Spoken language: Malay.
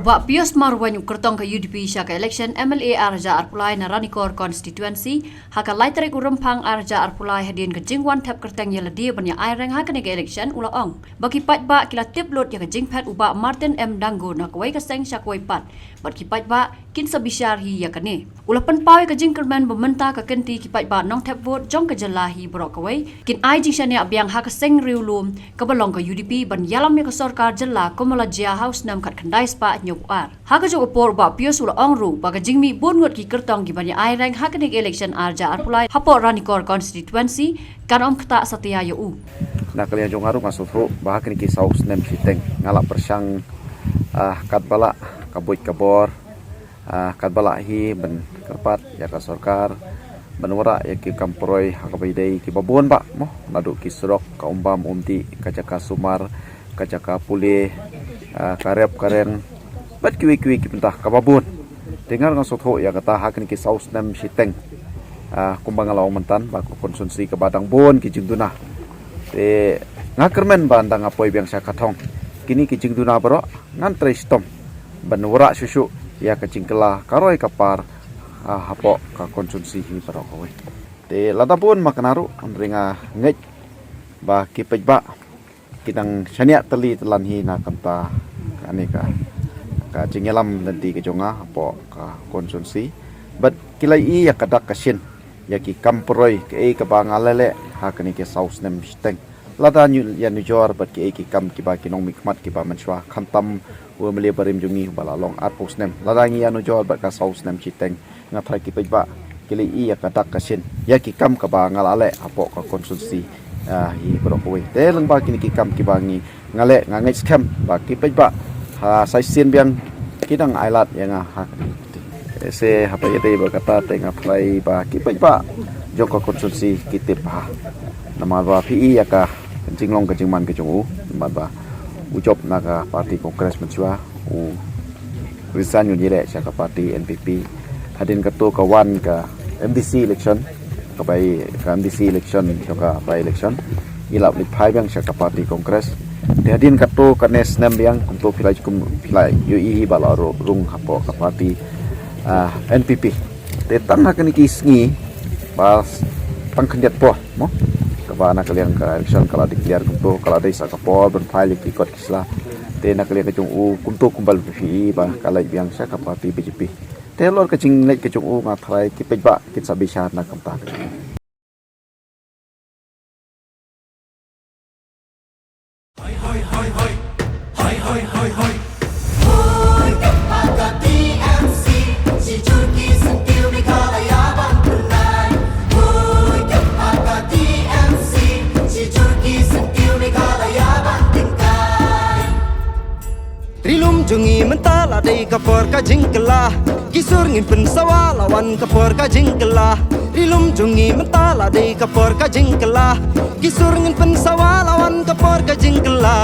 Ubak pios marwan kertong ke UDP syaka election MLA Arja Arpulai na Ranikor constituency haka laiterik urempang Arja Arpulai hadin ke jingwan tap kerteng ya ledi banya aireng haka nega election ulaong. Bagi patba kila tip lot ya ke jingpet ubak Martin M Dango na kawai keseng syakwai pat. Bagi patba kin sabishar hi ya kene. Ula penpau ke jingkerman mementa ke kenti ki patba nong tap vote jong ke jelahi borok kawai kin ai jingsyane abiang haka seng riulum ke balong ke UDP ban yalam ya ke sorkar jela komala jia house nam kat kendai spa nyuar. Haka juga por ba pios ula ongru baga jingmi bungut ki kertong gi banya aireng haka nek election Arja Arpulai hapor Ranikor constituency kan om kata setia yu. Nak kalian jong haru masuk ro bahak ni ki saus nem siteng ngalap persang kat bala kabuit kabor kat bala hi ben kerpat ya ka sorkar benwara ya ki kamproi hakabai dei ki babon ba mo nadu ki surok ka umbam umti kacaka sumar kacaka pule karep karen bat kiwi ki pentah kababun dengar ngasot ho ya kata hak ni ki saus nem siteng kumbang alaw mentan ba konsumsi ke badang bon ki jingduna te ngakermen bandang apoi biang sakatong kini ki jingduna bro ngan trestom benwara susu ya kecingkela karoi kapar hapo ka konsumsi hi bro kowe te ladapun makanaru ringa ngej ba ki pejba kidang syania teli telan hi na kanta aneka ka jingelam nanti ke jonga apo ka konsumsi but kilai i ya kadak kasin ya ki kamproi ke ka bangalele ha kani ke saus nem steng lada nyu ya nujor but ke kam ki ba kinong mikmat ki ba manchwa khantam wo mele barim jungi bala long arpos nem lada ngi ya nujor but ka saus nem steng ngathai ki pejba kilai i ya kadak kasin ya ki kam ka bangalale apo ka konsumsi hi bro kowe te lang ba kini ki kam ki bangi ngale ngangai scam ba ki pejba sai sien biang kidang ailat yang se hapa yete berkata tengah play ba kipai ba joko konsumsi kitip ha nama ba pi ya ka jinglong ke jingman ke jongu nama ba ucap naga parti kongres menjua risan yunire syaka parti NPP hadin ketua kawan ke MDC election ke bai ke MDC election syaka by election ilap lipai biang syaka parti kongres hadin kato kanes nem yang untuk pilai UI balaro rung hapo kapati NPP tetan nak ni kisngi pas pangkendiat po mo kabana kalian ka election kala declare kunto kala desa kapo berfile ikot kisla te nak kalian kacung kunto kumbal pi ba kala biang sa kapati BJP te lor kacing lek kacung ngatrai kipejba kit sabisar na kamta Jungi mentala dei kapor ka jingkela kisur ngin pensawa lawan kapor ka jingkela rilum jungi mentala dei kapor ka jingkela kisur ngin pensawa lawan kapor ka jingkela